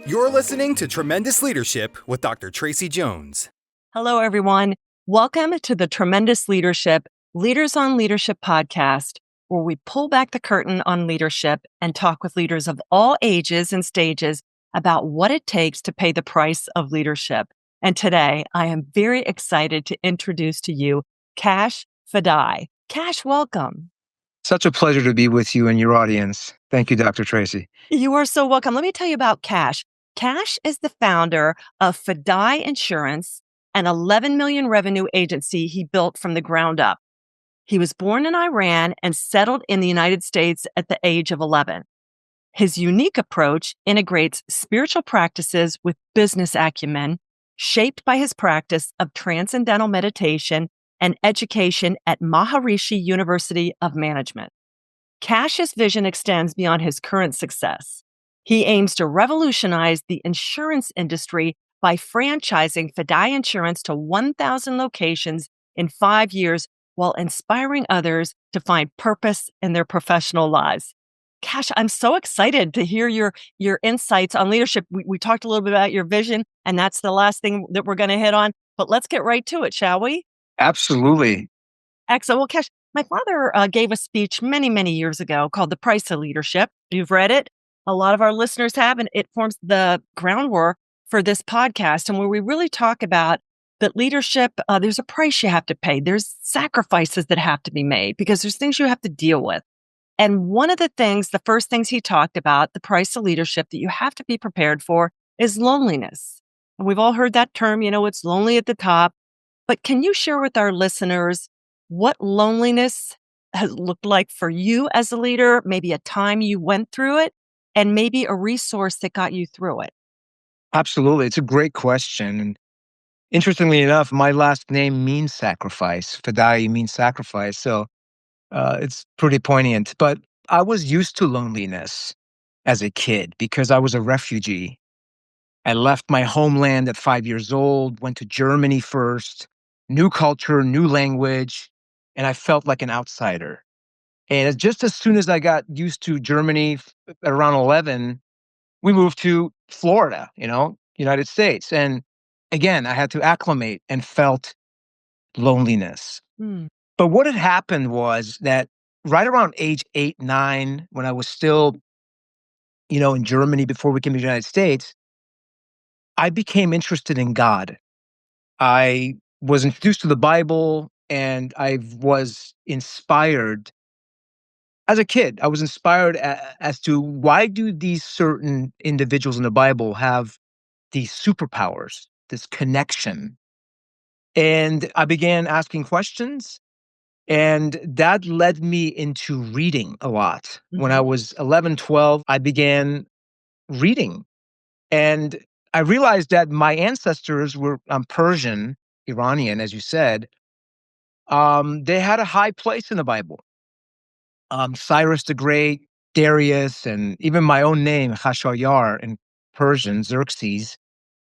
You're listening to Tremendous Leadership with Dr. Tracey Jones. Hello, everyone. Welcome to the Tremendous Leadership Leaders on Leadership podcast, where we pull back the curtain on leadership and talk with leaders of all ages and stages about what it takes to pay the price of leadership. And today, I am very excited to introduce to you Kash Fadaie. Kash, welcome. Such a pleasure to be with you and your audience. Thank you, Dr. Tracey. You are so welcome. Let me tell you about Kash. Kash is the founder of Fadaie Insurance, an 11 million revenue agency he built from the ground up. He was born in Iran and settled in the United States at the age of 11. His unique approach integrates spiritual practices with business acumen, shaped by his practice of transcendental meditation and education at Maharishi University of Management. Kash's vision extends beyond his current success. He aims to revolutionize the insurance industry by franchising Fadaie Insurance to 1,000 locations in 5 years while inspiring others to find purpose in their professional lives. Kash, I'm so excited to hear your insights on leadership. We talked a little bit about your vision, and that's the last thing that we're going to hit on. But let's get right to it, shall we? Absolutely. Excellent. Well, Kash, my father gave a speech many, many years ago called The Price of Leadership. You've read it. A lot of our listeners have, and it forms the groundwork for this podcast, and where we really talk about that leadership, there's a price you have to pay. There's sacrifices that have to be made because there's things you have to deal with. And one of the first things he talked about, the price of leadership that you have to be prepared for is loneliness. And we've all heard that term, it's lonely at the top. But can you share with our listeners what loneliness has looked like for you as a leader, maybe a time you went through it, and maybe a resource that got you through it? Absolutely. It's a great question. And interestingly enough, my last name means sacrifice. Fadaie means sacrifice. So it's pretty poignant. But I was used to loneliness as a kid because I was a refugee. I left my homeland at 5 years old, went to Germany first, new culture, new language, and I felt like an outsider. And just as soon as I got used to Germany at around 11, we moved to Florida, United States. And again, I had to acclimate and felt loneliness. Mm. But what had happened was that right around age 8, 9, when I was still, in Germany before we came to the United States, I became interested in God. I was introduced to the Bible and I was inspired. As a kid, I was inspired as to why do these certain individuals in the Bible have these superpowers, this connection. And I began asking questions, and that led me into reading a lot. When I was 11, 12, I began reading. And I realized that my ancestors were Persian, Iranian, as you said. They had a high place in the Bible. Cyrus the Great, Darius, and even my own name, Khashayar in Persian, Xerxes,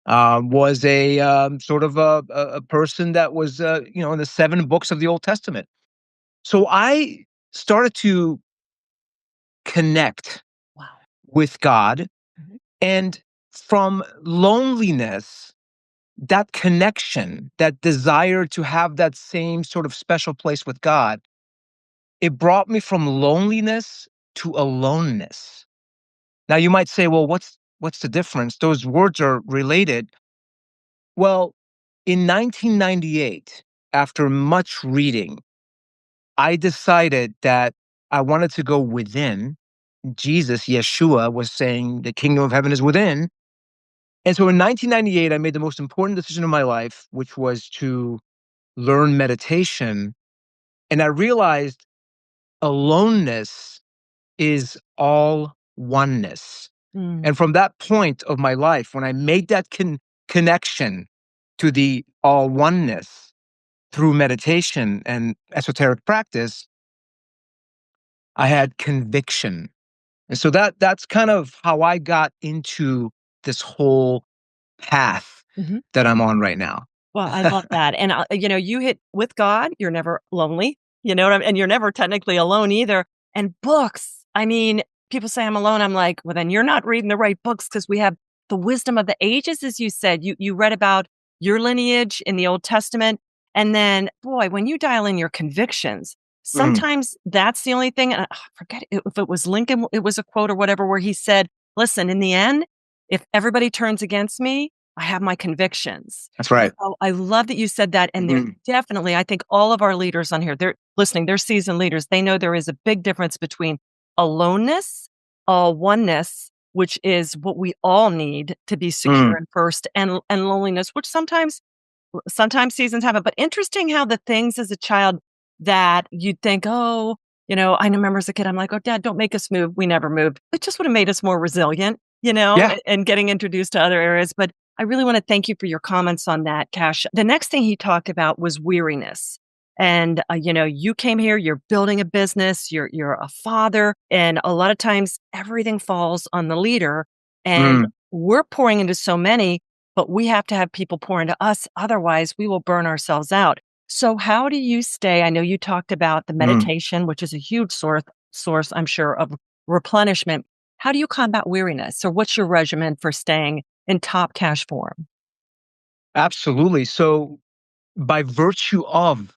was a sort of a person that was, in the 7 books of the Old Testament. So I started to connect Wow. with God. And from loneliness, that connection, that desire to have that same sort of special place with God, it brought me from loneliness to aloneness. Now you might say, well, what's the difference? Those words are related. Well, in 1998, after much reading, I decided that I wanted to go within. Jesus, Yeshua, was saying the kingdom of heaven is within. And so in 1998, I made the most important decision of my life, which was to learn meditation. And I realized aloneness is all oneness. And from that point of my life, when I made that connection to the all oneness through meditation and esoteric practice, I had conviction. And so that's kind of how I got into this whole path that I'm on right now. Well, I love that. And, you hit with God, you're never lonely, you know what I mean? And you're never technically alone either. And books, I mean, people say I'm alone. I'm like, well, then you're not reading the right books because we have the wisdom of the ages, as you said. You read about your lineage in the Old Testament. And then, boy, when you dial in your convictions, sometimes that's the only thing. And I forget if it was Lincoln, it was a quote or whatever, where he said, listen, in the end, if everybody turns against me, I have my convictions. That's right. So I love that you said that. And there definitely, I think all of our leaders on here, they're listening, they're seasoned leaders. They know there is a big difference between aloneness, oneness, which is what we all need to be secure and first, and loneliness, which sometimes seasons have it. But interesting how the things as a child that you'd think, oh, I remember as a kid, I'm like, oh, Dad, don't make us move. We never moved. It just would have made us more resilient, Yeah. and getting introduced to other areas. But I really want to thank you for your comments on that, Kash. The next thing he talked about was weariness. And, you came here, you're building a business, you're a father, and a lot of times everything falls on the leader. And we're pouring into so many, but we have to have people pour into us. Otherwise, we will burn ourselves out. So how do you stay? I know you talked about the meditation, which is a huge source, I'm sure, of replenishment. How do you combat weariness, or what's your regimen for staying in top Kash form? Absolutely. So by virtue of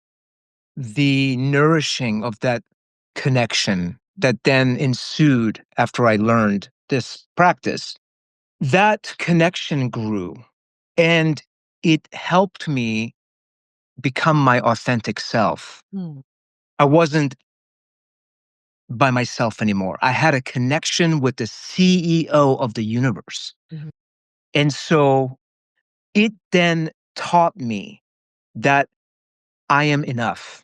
the nourishing of that connection that then ensued after I learned this practice, that connection grew and it helped me become my authentic self. Mm. I wasn't by myself anymore. I had a connection with the CEO of the universe. Mhm. And so it then taught me that I am enough.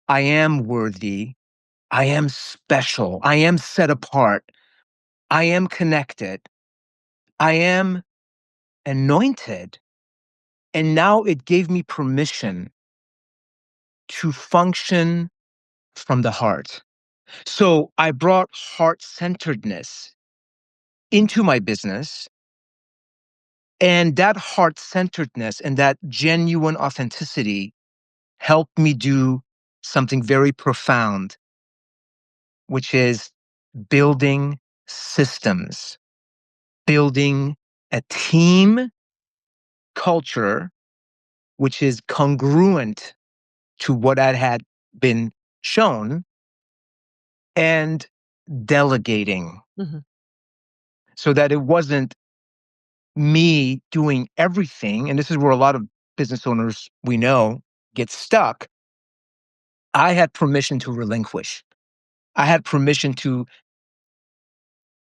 I am worthy. I am special. I am set apart. I am connected. I am anointed. And now it gave me permission to function from the heart. So I brought heart centeredness into my business. And that heart centeredness and that genuine authenticity helped me do something very profound, which is building systems, building a team culture, which is congruent to what I had been shown, and delegating Mhm. so that it wasn't me doing everything. And this is where a lot of business owners we know get stuck. I had permission to relinquish. I had permission to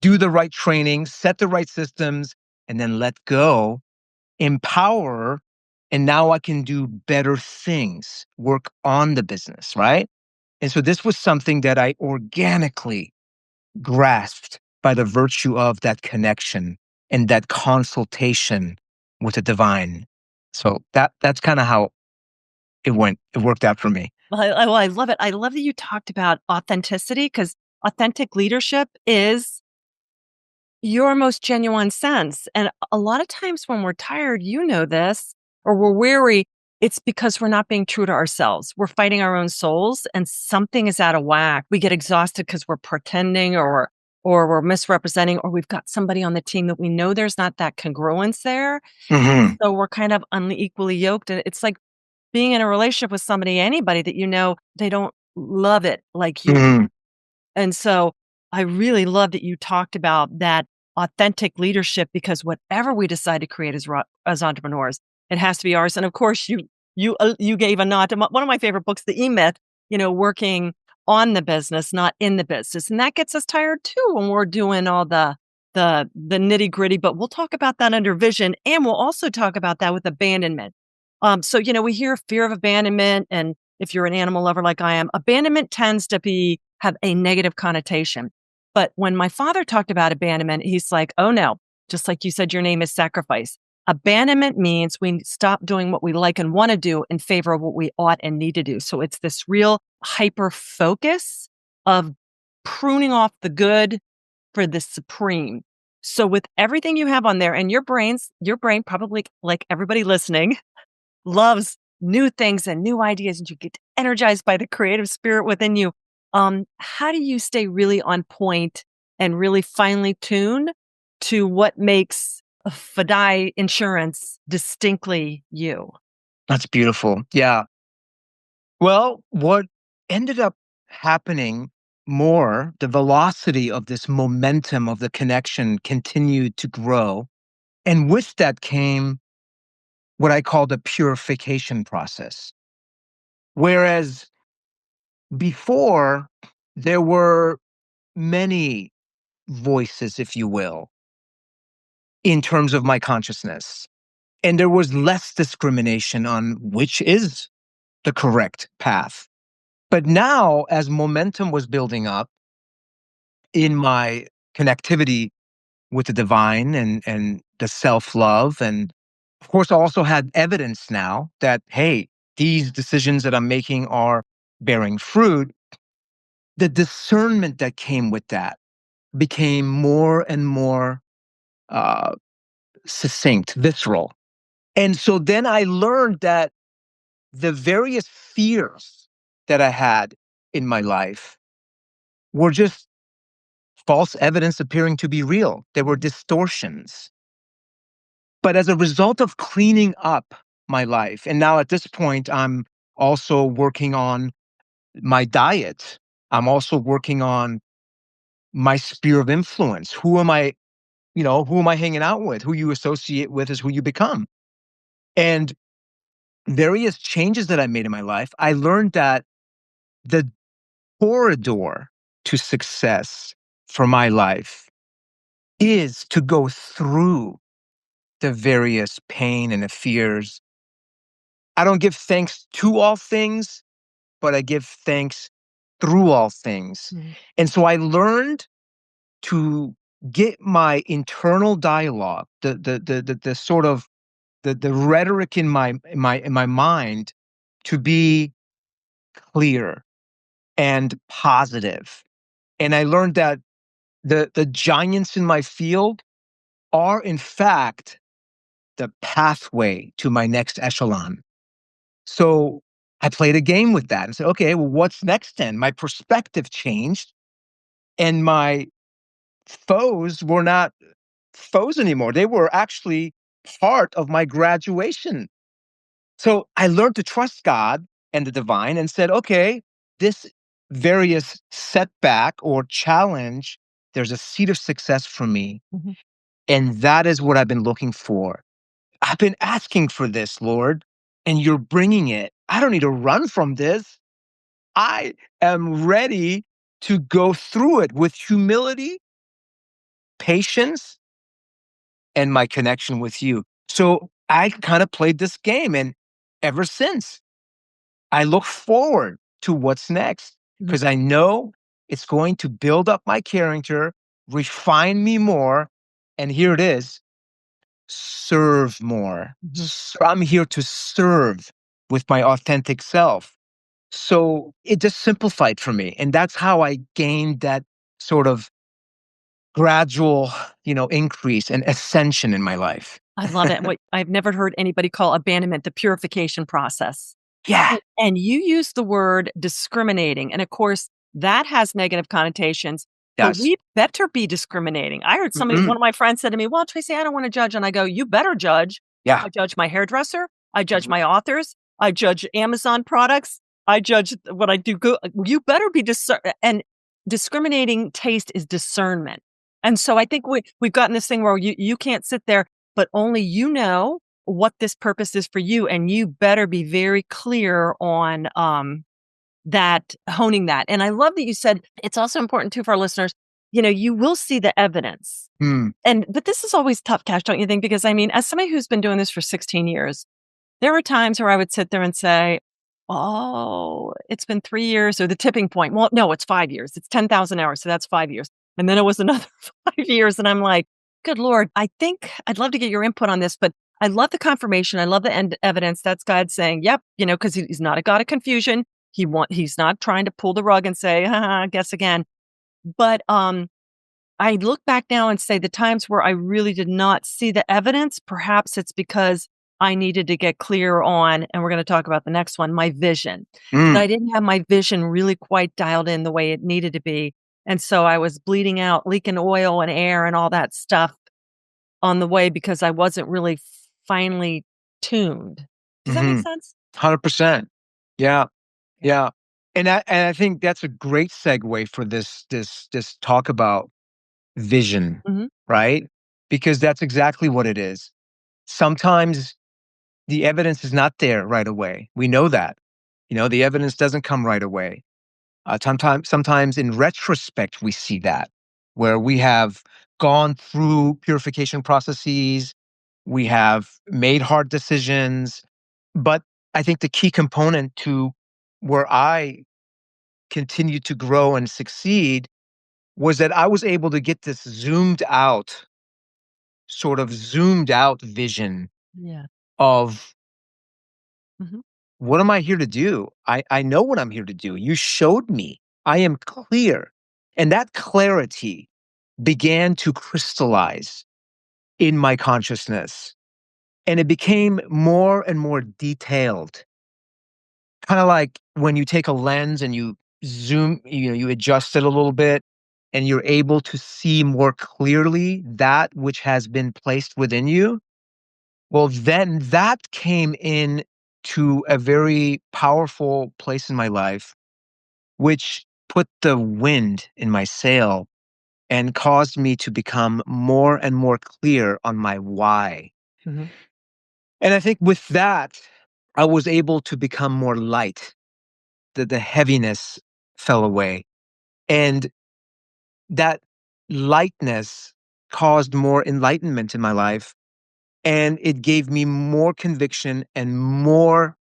do the right training, set the right systems, and then let go, empower, and now I can do better things, work on the business, right? And so this was something that I organically grasped by the virtue of that connection and that consultation with the divine. So that's kind of how it went. It worked out for me. I love it. I love that you talked about authenticity, because authentic leadership is your most genuine sense. And a lot of times when we're tired, this, or we're weary, it's because we're not being true to ourselves. We're fighting our own souls and something is out of whack. We get exhausted because we're pretending, or we're misrepresenting, or we've got somebody on the team that we know there's not that congruence there. Hmm. So we're kind of unequally yoked. And it's like being in a relationship with anybody that they don't love it like you. Hmm. And so I really love that you talked about that authentic leadership, because whatever we decide to create as entrepreneurs, it has to be ours. And of course, you gave a nod to one of my favorite books, The E-Myth, working on the business, not in the business. And that gets us tired too when we're doing all the nitty gritty, but we'll talk about that under vision. And we'll also talk about that with abandonment. So, we hear fear of abandonment. And if you're an animal lover like I am, abandonment tends to have a negative connotation. But when my father talked about abandonment, he's like, oh no, just like you said, your name is sacrifice. Abandonment means we stop doing what we like and want to do in favor of what we ought and need to do. So it's this real hyper focus of pruning off the good for the supreme. So with everything you have on there, and your brain probably, like everybody listening, loves new things and new ideas, and you get energized by the creative spirit within you. How do you stay really on point and really finely tune to what makes Fadaie Insurance distinctly you. That's beautiful. Yeah. Well, what ended up happening more, the velocity of this momentum of the connection continued to grow. And with that came what I call the purification process. Whereas before, there were many voices, if you will, in terms of my consciousness. And there was less discrimination on which is the correct path. But now, as momentum was building up in my connectivity with the divine and the self love, and of course, I also had evidence now that, hey, these decisions that I'm making are bearing fruit. The discernment that came with that became more and more uh, succinct, visceral. And so then I learned that the various fears that I had in my life were just false evidence appearing to be real. There were distortions. But as a result of cleaning up my life, and now at this point, I'm also working on my diet. I'm also working on my sphere of influence. Who am I hanging out with? Who you associate with is who you become. And various changes that I made in my life, I learned that the corridor to success for my life is to go through the various pain and the fears. I don't give thanks to all things, but I give thanks through all things. Mm. And so I learned to get my internal dialogue, the sort of the rhetoric in my mind to be clear and positive. And I learned that the giants in my field are in fact the pathway to my next echelon. So I played a game with that and said, okay, well, what's next then? My perspective changed and my foes were not foes anymore. They were actually part of my graduation. So I learned to trust God and the divine and said, okay, this various setback or challenge, there's a seed of success for me. Mhm. And that is what I've been looking for. I've been asking for this, Lord, and you're bringing it. I don't need to run from this. I am ready to go through it with humility, patience, and my connection with you. So I kind of played this game. And ever since, I look forward to what's next because I know it's going to build up my character, refine me more. And here it is, serve more. Mhm. I'm here to serve with my authentic self. So it just simplified for me. And that's how I gained that sort of gradual, increase and ascension in my life. I love it. What I've never heard anybody call abandonment the purification process. Yeah. And you use the word discriminating. And of course, that has negative connotations, but Yes. we better be discriminating. I heard somebody, Mhm. one of my friends said to me, well, Tracy, I don't want to judge. And I go, you better judge. Yeah. I judge my hairdresser. I judge Mhm. my authors. I judge Amazon products. I judge what I do good. You better be and discriminating taste is discernment. And so I think we've gotten this thing where you can't sit there, but only you know what this purpose is for you, and you better be very clear on that, honing that. And I love that you said it's also important too for our listeners, you will see the evidence. Mm. But this is always tough, Cash, don't you think? Because I mean, as somebody who's been doing this for 16 years, there were times where I would sit there and say, oh, it's been 3 years, or the tipping point. Well, no, it's 5 years. It's 10,000 hours. So that's 5 years. And then it was another 5 years. And I'm like, good Lord, I think I'd love to get your input on this, but I love the confirmation. I love the evidence. That's God saying, yep, because he's not a God of confusion. He's not trying to pull the rug and say, guess again. But I look back now and say the times where I really did not see the evidence, perhaps it's because I needed to get clear on, and we're going to talk about the next one, my vision. That Mm. I didn't have my vision really quite dialed in the way it needed to be. And so I was bleeding out, leaking oil and air and all that stuff. on the way because I wasn't really finely tuned. Does that make Mhm. sense? 100%. Yeah. Yeah. And I think that's a great segue for this talk about vision, Mhm. right? Because that's exactly what it is. Sometimes the evidence is not there right away. We know that. The evidence doesn't come right away. Sometimes in retrospect, we see that where we have gone through purification processes, we have made hard decisions. But I think the key component to where I continued to grow and succeed was that I was able to get this zoomed out vision Yeah. of Mhm. what am I here to do? I know what I'm here to do. You showed me. I am clear. And that clarity began to crystallize in my consciousness. And it became more and more detailed. Kind of like when you take a lens and you zoom, you adjust it a little bit and you're able to see more clearly that which has been placed within you. Well, then that came in to a very powerful place in my life, which put the wind in my sail and caused me to become more and more clear on my why. Mhm. And I think with that, I was able to become more light. The heaviness fell away. And that lightness caused more enlightenment in my life. And it gave me more conviction and more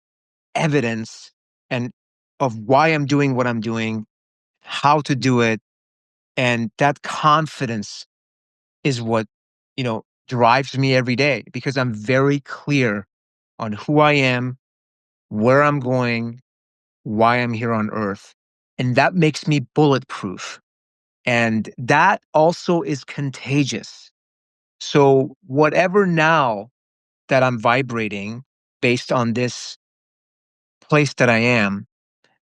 evidence and of why I'm doing what I'm doing, how to do it. And that confidence is what, drives me every day because I'm very clear on who I am, where I'm going, why I'm here on earth. And that makes me bulletproof. And that also is contagious. So, whatever now that I'm vibrating based on this place that I am,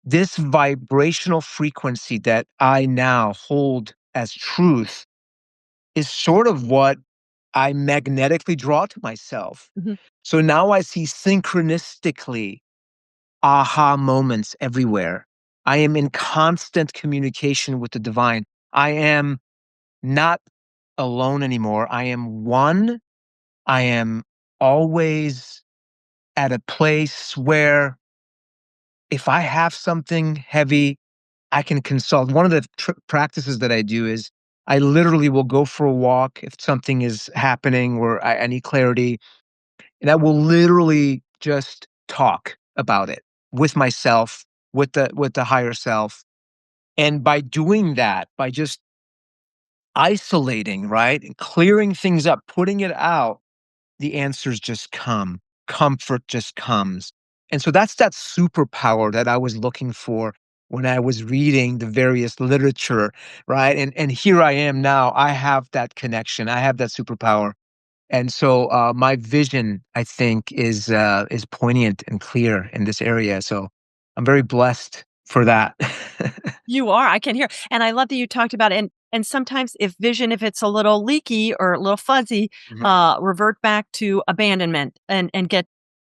this vibrational frequency that I now hold as truth is sort of what I magnetically draw to myself. Mhm. So now I see synchronistically aha moments everywhere. I am in constant communication with the divine. I am not alone anymore. I am one. I am always at a place where if I have something heavy, I can consult. One of the practices that I do is I literally will go for a walk if something is happening or I need clarity, and I will literally just talk about it with myself, with the higher self. And by doing that, by just isolating, right, and clearing things up, putting it out, the answers just come. Comfort just comes. And so that's that superpower that I was looking for when I was reading the various literature, right? And here I am now. I have that connection. I have that superpower. And so my vision, I think, is poignant and clear in this area. So I'm very blessed for that. You are, I can hear, and I love that you talked about it, and sometimes if it's a little leaky or a little fuzzy, Mhm. revert back to abandonment and get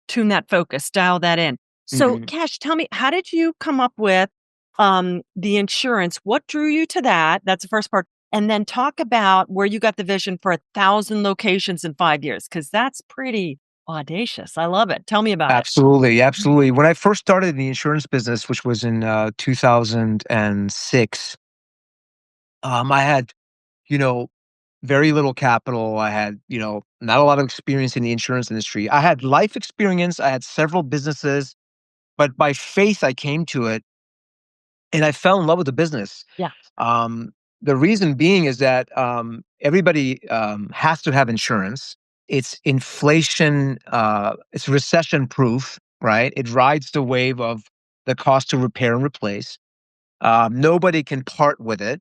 tune that focus, dial that in. So, Mhm. Cash, tell me, how did you come up with, the insurance? What drew you to that? That's the first part, and then talk about where you got the vision for 1,000 locations in 5 years, because that's pretty audacious. I love it. Tell me about it. Absolutely, absolutely. When I first started in the insurance business, which was in 2006, I had, you know, very little capital. I had, not a lot of experience in the insurance industry. I had life experience. I had several businesses, but by faith, I came to it and I fell in love with the business. Yeah. Um, the reason being is that everybody has to have insurance. It's inflation, it's recession proof, right? It rides the wave of the cost to repair and replace. Nobody can part with it.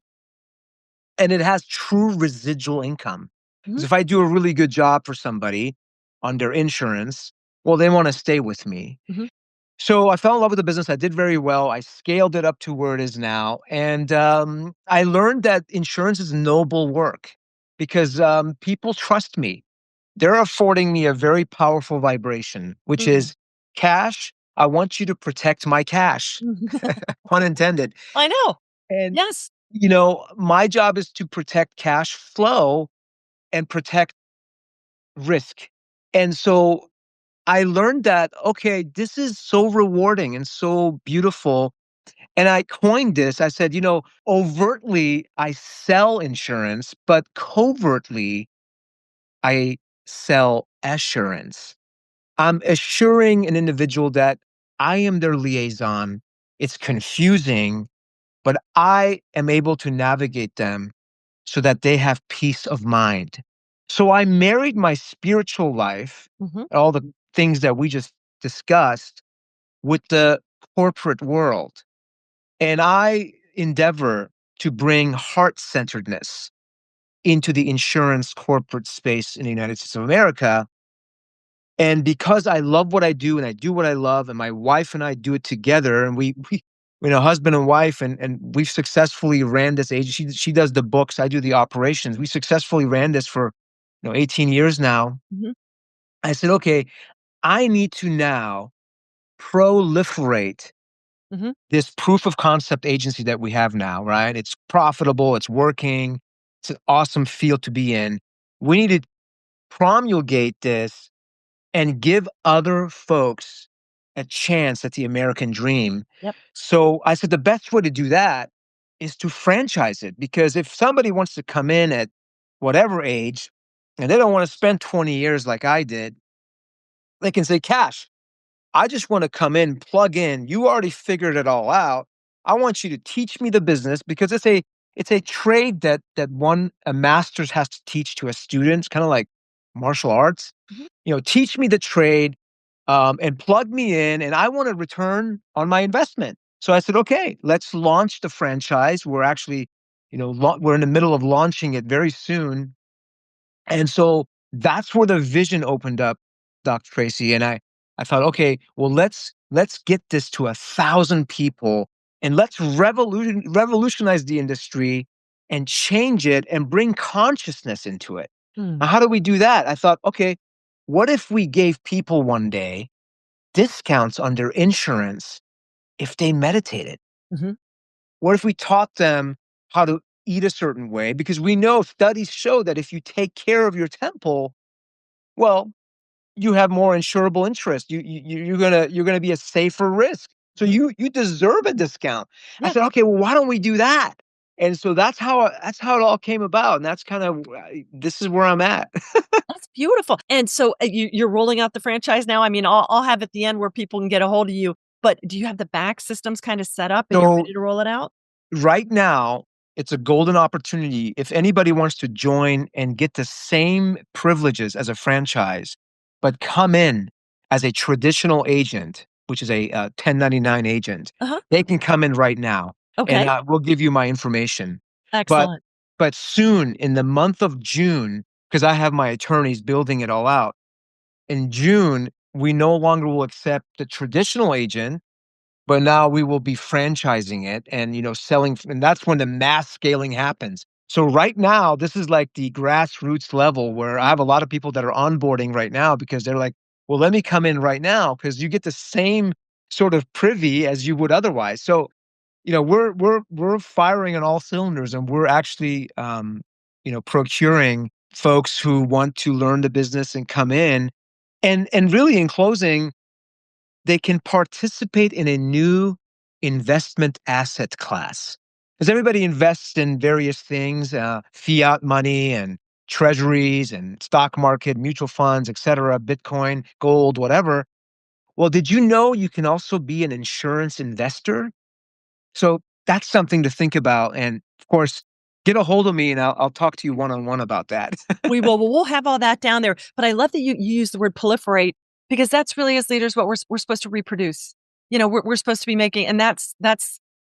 And it has true residual income. Because Mhm, if I do a really good job for somebody on their insurance, well, they want to stay with me. mhm. So I fell in love with the business. I did very well. I scaled it up to where it is now. And I learned that insurance is noble work because people trust me. they're affording me a very powerful vibration, which Mm. is, Cash, I want you to protect my cash, pun intended. I know. And, Yes. my job is to protect cash flow and protect risk. And so I learned that, okay, this is so rewarding and so beautiful. And I coined this. I said, overtly, I sell insurance, but covertly, I sell assurance. I'm assuring an individual that I am their liaison. It's confusing, but I am able to navigate them so that they have peace of mind. So I married my spiritual life, Mhm. all the things that we just discussed, with the corporate world. And I endeavor to bring heart centeredness into the insurance corporate space in the United States of America. And because I love what I do and I do what I love, and my wife and I do it together, and we husband and wife, and we've successfully ran this agency. She does the books, I do the operations. We successfully ran this for 18 years now. Mhm. I said, okay, I need to now proliferate Mhm. this proof of concept agency that we have now, right? It's profitable, it's working, it's an awesome field to be in. We need to promulgate this and give other folks a chance at the American dream. Yep. So I said the best way to do that is to franchise it, because if somebody wants to come in at whatever age and they don't want to spend 20 years like I did, they can say, Cash, I just want to come in, plug in. You already figured it all out. I want you to teach me the business, because it's a trade that a master's has to teach to a student. It's kind of like martial arts. Mhm. Teach me the trade, and plug me in, and I want a return on my investment. So I said, okay, let's launch the franchise. We're actually, we're in the middle of launching it very soon. And so that's where the vision opened up, Dr. Tracy. And I thought, okay, well, let's get this to 1,000 people, and let's revolutionize the industry and change it and bring consciousness into it. Mm. Now, how do we do that? I thought, okay, what if we gave people one day discounts on their insurance if they meditated? Mhm. What if we taught them how to eat a certain way? Because we know studies show that if you take care of your temple, well, you have more insurable interest. You're gonna be a safer risk. So Mhm. you deserve a discount. I Yeah. said, okay, well, why don't we do that? And so that's how it all came about, and that's kind of this is where I'm at. That's beautiful. And so, you're rolling out the franchise now? I mean, I'll have at the end where people can get a hold of you, but do you have the back systems kinda set up and you're So ready to roll it out? right now, it's a golden opportunity. If anybody wants to join and get the same privileges as a franchise, but come in as a traditional agent, which is a 1099 agent, Uh-huh. they can come in right now, and Okay. we'll give you my information. But Excellent. but soon, in the month of June, because I have my attorneys building it all out, in June, we no longer will accept the traditional agent, but now we will be franchising it and, selling, and that's when the mass scaling happens. So right now, this is like the grassroots level where I have a lot of people that are onboarding right now, because they're like, well, let me come in right now because you get the same sort of privy as you would otherwise. So, we're firing on all cylinders, and we're actually, procuring folks who want to learn the business and come in. And really, in closing, they can participate in a new investment asset class. Because everybody invests in various things, fiat money and treasuries and stock market, mutual funds, et cetera, Bitcoin, gold, whatever. Well, did you know you can also be an insurance investor? So that's something to think about. And of course, get a hold of me, and I'll talk to you one on one about that. We will. Well, we'll have all that down there, but I love that you use the word proliferate because that's really as leaders what we're supposed to reproduce. We're supposed to be making, and that's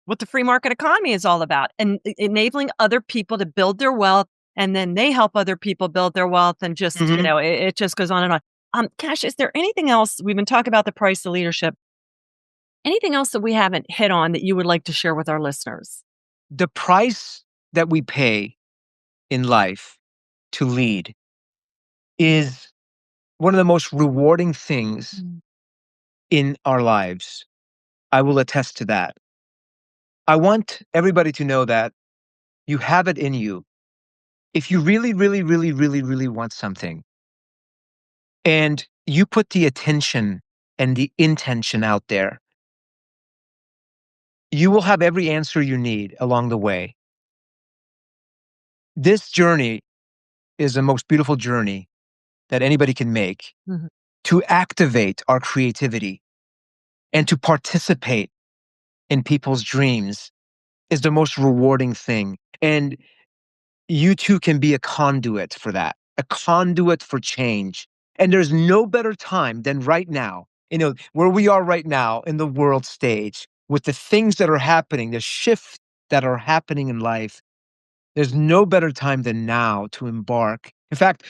what the free market economy is all about, and enabling other people to build their wealth, and then they help other people build their wealth, and just, Mhm. it just goes on and on. Cash, is there anything else we've been talking about the price of leadership? Anything else that we haven't hit on that you would like to share with our listeners? The price that we pay in life to lead is one of the most rewarding things in our lives. I will attest to that. I want everybody to know that you have it in you. If you really, really, really, really, really want something, and you put the attention and the intention out there, you will have every answer you need along the way. This journey is the most beautiful journey that anybody can make Mhm. to activate our creativity and to participate in people's dreams is the most rewarding thing. And you too can be a conduit for that, a conduit for change. And there's no better time than right now, where we are right now in the world stage with the things that are happening, the shifts that are happening in life. There's no better time than now to embark. In fact,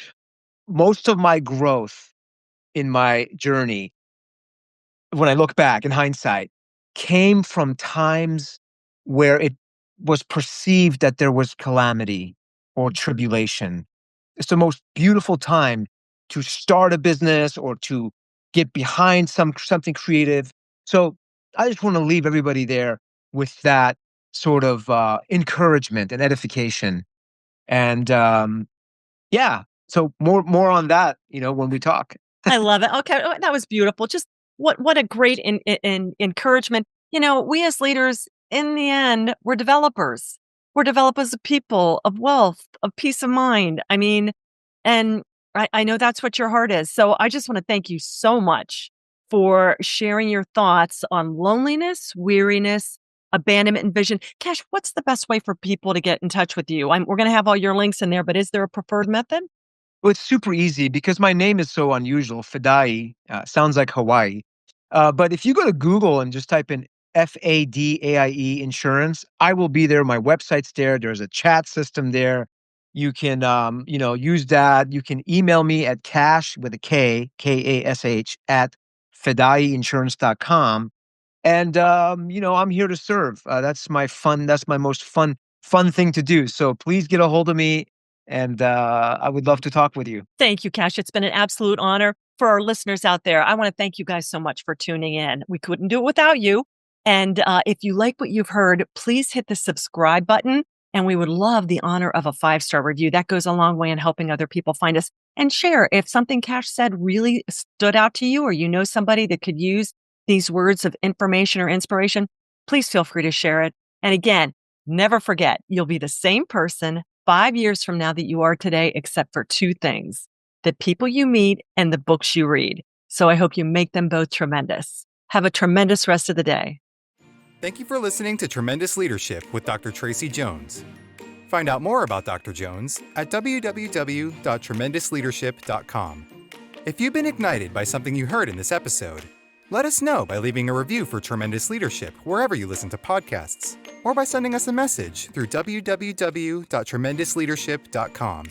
most of my growth in my journey, when I look back in hindsight, came from times where it was perceived that there was calamity or tribulation. It's the most beautiful time to start a business or to get behind something creative. So I just want to leave everybody there with that sort of encouragement and edification. And yeah, so more on that, when we talk. I love it. Okay, that was beautiful. Just what a great encouragement. We as leaders, in the end, we're developers. We're developers of people, of wealth, of peace of mind. I mean, and I know that's what your heart is. So I just want to thank you so much for sharing your thoughts on loneliness, weariness, abandonment, and vision. Cash, what's the best way for people to get in touch with you? We're going to have all your links in there, but is there a preferred method? Well, it's super easy because my name is so unusual. Fadaie sounds like Hawaii. But if you go to Google and just type in Fadaie insurance, I will be there. My website's there. There's a chat system there. You can, use that. You can email me at cash with a Kash at fadaieinsurance.com. And, I'm here to serve. That's my most fun thing to do. So please get a hold of me and I would love to talk with you. Thank you, Cash. It's been an absolute honor. For our listeners out there, I want to thank you guys so much for tuning in. We couldn't do it without you. And if you like what you've heard, please hit the subscribe button. And we would love the honor of a 5-star review. That goes a long way in helping other people find us. And share if something Cash said really stood out to you, or you know somebody that could use these words of information or inspiration, please feel free to share it. And again, never forget, you'll be the same person 5 years from now that you are today, except for two things: the people you meet and the books you read. So I hope you make them both tremendous. Have a tremendous rest of the day. Thank you for listening to Tremendous Leadership with Dr. Tracey Jones. Find out more about Dr. Jones at www.tremendousleadership.com. If you've been ignited by something you heard in this episode, let us know by leaving a review for Tremendous Leadership wherever you listen to podcasts, or by sending us a message through www.tremendousleadership.com.